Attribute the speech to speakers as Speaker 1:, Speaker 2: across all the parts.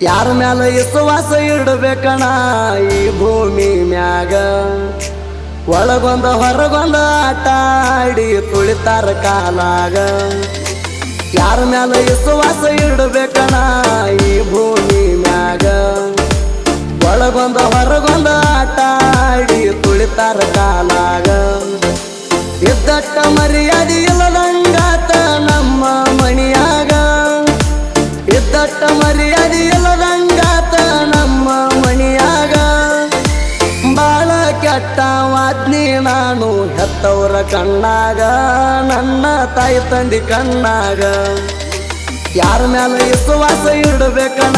Speaker 1: ಯಾರ ಮ್ಯಾಲ ವಿಶ್ವಾಸ ಇಡಬೇಕಣ ಈ ಭೂಮಿ ಮ್ಯಾಗ ಒಳಗೊಂದ ಹೊರಗೊಂದ ಆಟ ಆಡಿ ತುಳಿತಾರ ಕಾಲಾಗ ಯಾರ ಮ್ಯಾಲ ವಿಶ್ವಾಸ ಇಡಬೇಕಣ ಈ ಭೂಮಿ ಮ್ಯಾಗ ಒಳಗೊಂದ ಹೊರಗೊಂದ ಆಟ ಆಡಿ ತುಳಿತಾರ ಕಾಲಾಗ ಇದ್ದಟ್ಟ ಮರ್ಯಾದೆ ಇಲ್ಲದಂಗಾತ ನಮ್ಮ ಮಣಿಯಾಗ ಇದ್ದಟ್ಟ ಮರ್ಯಾದೆ ಇಲ್ಲದಂಗಾತ ನಮ್ಮ ಮಣಿಯಾಗ ಬಾಳ ಕೆಟ್ಟ ವಾದ್ನಿ ನಾನು ಹೆತ್ತವರ ಕಣ್ಣಾಗ ನನ್ನ ತಾಯಿ ತಂದಿ ಕಣ್ಣಾಗ ಯಾರ ಮ್ಯಾಲ ವಿಶ್ವಾಸ ಇಡಬೇಕಣ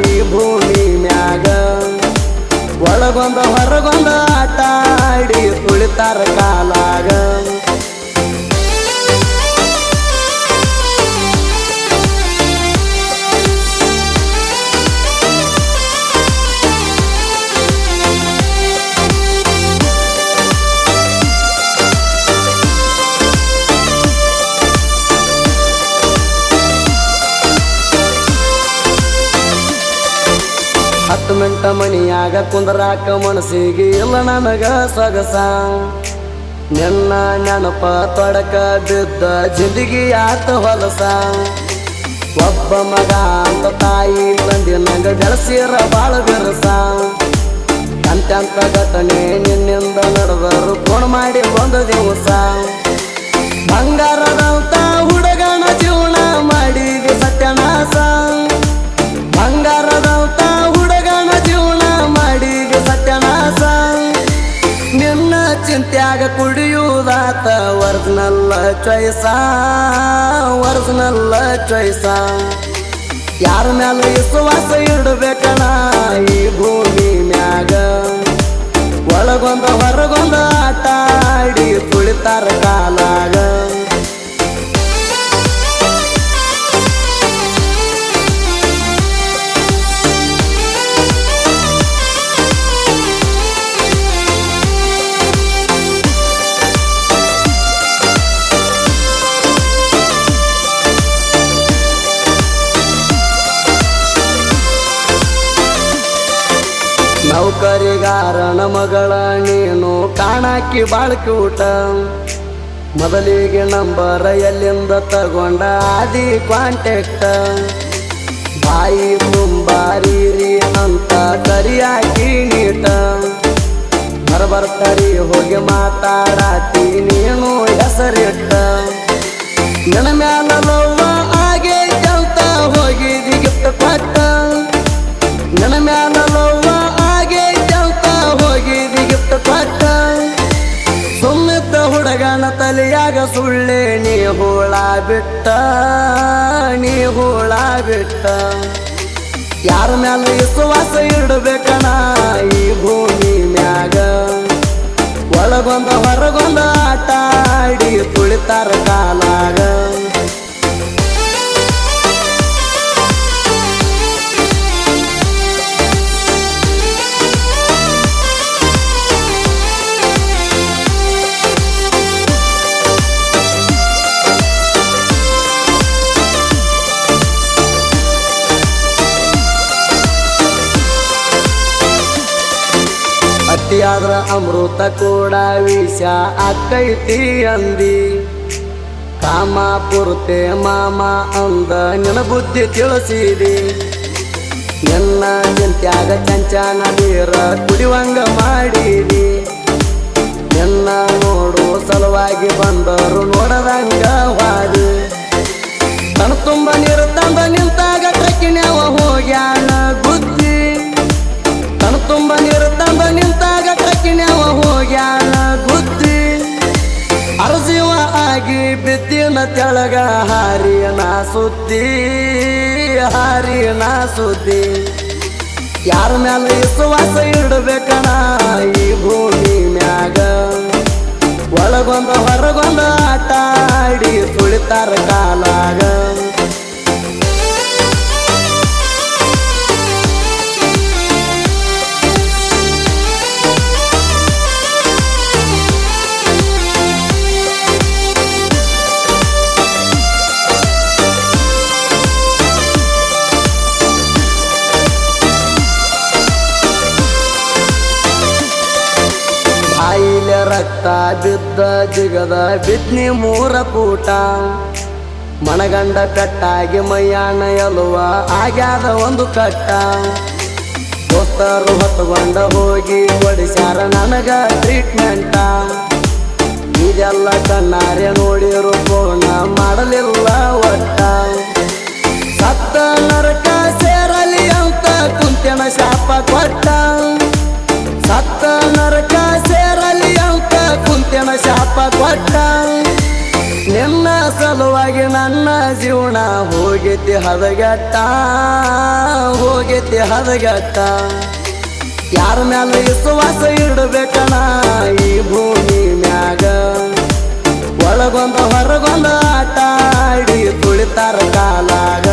Speaker 1: ಈ ಭೂಮಿ ಮ್ಯಾಗ ಒಳಗೊಂದ ಹೊರಗೊಂದ ಆಟ ಆಡಿ ತುಳಿತಾರ ಕಾಲಾಗ ಹತ್ತು ಮಿಂಟ ಮನಿಯಾಗ ಕುಂದರಾಕ ಮನಸ್ಸಿಗೆ ಇಲ್ಲ ನನಗ ಸೊಗಸ ನಿನ್ನ ನೆನಪ ತೊಡಕ ಬಿದ್ದ ಜಿಂದಗಿ ಆತ ಹೊಲಸ ಒಬ್ಬ ಮಗ ಅಂತ ತಾಯಿ ತಂದಿ ನಂಗ ಬೆಳೆಸಿರ ಬಾಳ ಬೆರಸ ಅಂತ್ಯಂತ ಘಟನೆ ನಿನ್ನಿಂದ ನಡೆದರು ಫೋನ್ ಮಾಡಿ ಬಂದ ದಿವಸ ಬಂಗಾರದಂತ ಹುಡುಗನ ಜೀವನ ಮಾಡಿದೆ ಸತ್ಯನಾಶ ಬಂಗಾರದಂತ ಹುಡುಗನ ಜೀವನ ಮಾಡಿದೆ ಸತ್ಯನಾಶ ನಿನ್ನ ಚಿಂತ್ಯಾಗ ಕುಡಿಯುವುದಾತ ಒರಿಜಿನಲ್ ಚಾಯ್ಸ ಯಾರ ಮ್ಯಾಲ ವಿಶ್ವಾಸ ಇಡಬೇಕಣ ಈ ಭೂಮಿ ಮ್ಯಾಗ ಒಳಗೊಂದ ಹೊರಗೊಂದ ಆಟ ಆಡಿ ತುಳಿತಾರ ಕಾಲಾಗ ನೌಕರಿಗಾರನ ಮಗಳ ನೀನು ಕಾಣಾಕಿ ಬಾಳ ಕ್ಯೂಟ ಮೊದಲಿಗೆ ನಂಬರ ಎಲ್ಲಿಂದ ತಗೊಂಡ ಆದಿ ಕಾಂಟ್ಯಾಕ್ಟ್ ಬಾಯಿ ತುಂಬಾರಿ ಅಂತ ಕರಿಯಾಕಿ ನೀಟ ಬರಬರ್ತರಿ ಹೋಗಿ ಮಾತಾಡಾತಿ ನೀನು ಹೆಸರಿಟ್ಟ ನನ್ನ ಮ್ಯಾಲ ಲವ್ವ ಆಗೈತೆ ಅಂತ ಹೋಗಿದಿ ಗಿಫ್ಟ್ ಕೊಟ್ಟ ನನ್ನ ಮ್ಯಾಲ ಲವ್ವ ಆಗೈತೆ ಅಂತ ಹೋಗಿದಿ ಗಿಫ್ಟ್ ಕೊಟ್ಟ ಸುಮ್ಮಿದ್ದ ಹುಡುಗನ ತಲೆಯಾಗ ಸುಳ್ಳೆ ನೀ ಹೂಳ ಬಿಟ್ಟ ಯಾರ ಮ್ಯಾಲ ವಿಶ್ವಾಸ ಇಡಬೇಕಣ ಈ ಭೂಮಿ ಮ್ಯಾಗ ಒಳಗೊಂದ ಹೊರಗೊಂದ ಆಟ ಆಡಿ ತುಳಿತಾರ ಕಾಲಾಗ ಅತಿಯಾದ್ರ ಅಮೃತ ಕೂಡ ವಿಷ ಆಕೈತಿ ಅಂದಿ ಕಾಮ ಪುರ್ತೆ ಮಾಮ ಅಂದ ನಿನ್ನ ಬುದ್ಧಿ ತಿಳಿಸಿದಿ ನಿನ್ನ ಚಿಂತ್ಯಾಗ ಚಂಚನ ನೀರ ಕುಡಿವಂಗ ಮಾಡಿದಿ ನಿನ್ನ ನೋಡು ಸಲುವಾಗಿ ಬಂದರು ನೋಡದಂಗ ವಾದಿ ತನ್ನ ತುಂಬ ನೀರು ತಂದ ನಿಂತಾಗ ಟ್ರಕ್ಕಿನ್ಯಾವ ಹೋಗ್ಯಾನ ಬುದ್ಧಿ ತನ್ನ ತುಂಬ ನೀರು ತಂದ ನಿಂತಾಗ ಟ್ರಕ್ಕಿನ್ಯಾವ ಹೋಗ್ಯಾನ ಬುದ್ಧಿ ಅರಸಿವ ಆಗಿ ಬಿದ್ದಿನ ತೆಳಗ ಹಾರಿನ ಸುದ್ದಿ ಯಾರ ಮ್ಯಾಲ ವಿಶ್ವಾಸ ಇಡಬೇಕಣ ಈ ಭೂಮಿ ಮ್ಯಾಗ ಒಳಗೊಂದ ಹೊರಗೊಂದ ಆಟ ಆಡಿ ತುಳಿತಾರ ಕಾಲಾಗ ರಕ್ತ ಬಿದ್ದ ಜಿಗದ ಬಿದ್ನಿ ಮೂರ ಕೂಟ ಮನಗಂಡ ಕಟ್ಟಾಗಿ ಮೈಯಾಣ ಎಲುವ ಆಗ್ಯಾದ ಒಂದು ಕಟ್ಟ ದೋಸ್ತರು ಹೊತ್ತುಕೊಂಡ ಹೋಗಿ ಕೊಡಿಸ್ಯಾರ ನನಗ ಟ್ರೀಟ್ಮೆಂಟ ಇದೆಲ್ಲ ಕಣ್ಣಾರೆ ನೋಡಿರು ಪೂರ್ಣ ಮಾಡಲಿಲ್ಲ ಒಟ್ಟ ಸತ್ತ ನರಕ ಸೇರಲಿ ಅಂತ ಕುಂತೆನ ಶಾಪ ಕೊಟ್ಟ ಸತ್ತ ನರಕ ಸೇರಲಿ ಅಂತ ಕುಂತೆನ ಶಾಪ ಕೊಟ್ಟ ನಿನ್ನ ಸಲುವಾಗಿ ನನ್ನ ಜೀವನ ಹೋಗೈತಿ ಹದಗೆಟ್ಟ ಹೋಗೈತಿ ಹದಗೆಟ್ಟ ಯಾರ ಮ್ಯಾಲ ವಿಶ್ವಾಸ ಇಡಬೇಕಣ ಈ ಭೂಮಿ ಮ್ಯಾಗ ಒಳಗೊಂದ ಹೊರಗೊಂದ ಆಟ ಆಡಿ ತುಳಿತಾರ ಕಾಲಾಗ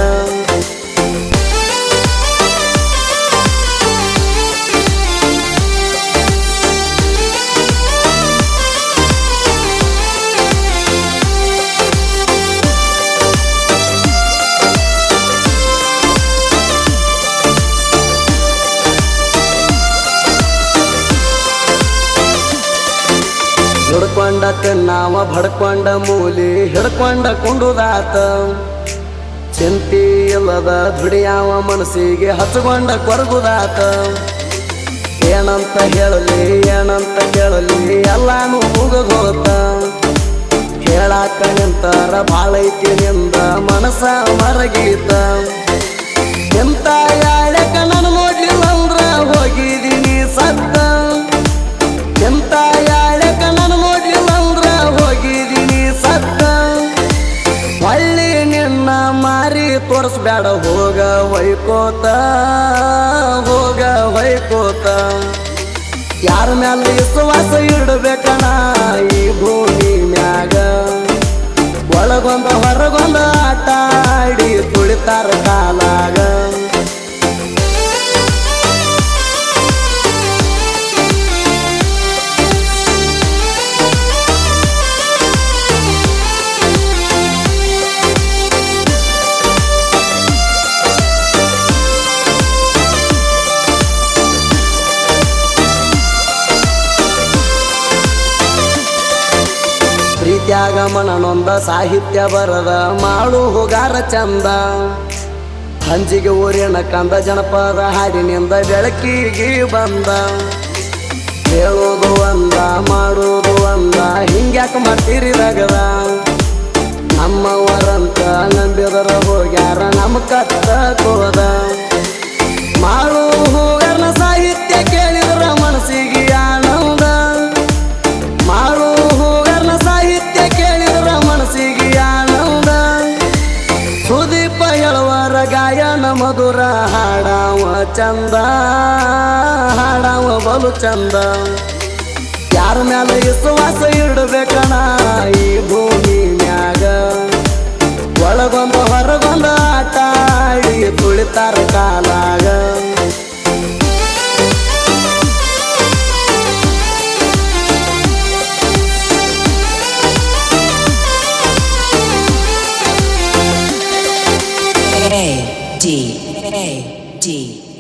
Speaker 1: ಹಿಡ್ಕೊಂಡ ತಿನ್ನಾವ ಬಡ್ಕೊಂಡ ಮೂಲಿ ಹಿಡ್ಕೊಂಡ ಕುಂಡುದಾತ ಚಿಂತಿ ಇಲ್ಲದ ದುಡಿಯಾವ ಮನಸ್ಸಿಗೆ ಹಚ್ಕೊಂಡ ಕೊರಗುದಾತ ಏನಂತ ಹೇಳಲಿ ಏನಂತ ಕೇಳಲಿ ಎಲ್ಲಾನು ಮುಗದೋತ ಹೇಳಾಕ ನಿಂತರ ಬಾಳೈತಿ ನಿಂದ ಮನಸ ಮರಗೀತ ಎಂತ ಯಾಳಕ ನಾನು ನೋಡ್ಲಿಲ್ಲ ಅಂದ್ರ ಹೋಗಿದೀನಿ ಸತ್ತ ಎಂತ ಯಾಳಕ ನಾನು ನೋಡ್ಲಿಲ್ಲ ಅಂದ್ರ ಹೋಗಿದೀನಿ ಸತ್ತ ಹೊಳ್ಳಿ ನಿನ್ನ ಮಾರಿ ತೋರಿಸ್ಬೇಡ ಹೋಗ ಹೊಯ್ಕೋತ ಹೋಗ ಹೊಯ್ಕೋತ ಯಾರ ಮ್ಯಾಲ ವಿಶ್ವಾಸ ಇಡಬೇಕಣ ಈ ಭೂಮಿ ಮ್ಯಾಗ ಒಳಗೊಂದ ಹೊರಗೊಂದ ಆಟ ಆಡಿ ತುಳಿತಾರ ಕಾಲಾಗ ಪ್ರೀತ್ಯಾಗ ಮನನೊಂದ ಸಾಹಿತ್ಯ ಬರದ ಮಾಡು ಹೋಗಾರ ಚಂದ ಹಂಜಿಗೆ ಊರಿನ ಕಂದ ಜನಪದ ಹಾಡಿನಿಂದ ಬೆಳಕಿಗೆ ಬಂದ ಹೇಳೋದು ಒಂದ ಮಾಡೋದು ಒಂದ ಹಿಂಗ್ಯಾಕ ಮಾಡ್ತೀರಿ ರಗದ ನಮ್ಮವರಂತ ನಂಬಿದರ ಹೋಗ್ಯಾರ ನಮ್ಮ ಕತ್ತ ಕೋದ ಮಾಡು ಹೋಗಾರನ ಸಾಹಿತ್ಯ ಕೇಳಿದ್ರ ಮನಸ್ಸಿಗೆ ಆನಂದ ಮಾಡು ಹೋಗಾರನ ಸಾಹಿತ್ಯ ಕೇಳಿದ್ರ ಮನಸ್ಸಿಗೆ ಆನಂದ ಸುದೀಪ ಹೇಳುವರ ಗಾಯನ ಮಧುರ ಹಾಡಾವ ಚಂದ ಹಾಡಾವ ಬಲು ಚಂದ ಯಾರ ಮ್ಯಾಲ ವಿಶ್ವಾಸ ಇಡಬೇಕಣ ಈ ಭೂಮಿ ಮ್ಯಾಗ ಒಳಗೊಂದ ಹೊರಗೊಂದ ಆಟ ಆಡಿ ತುಳಿತಾರ ಕಾಲಾಗ
Speaker 2: A D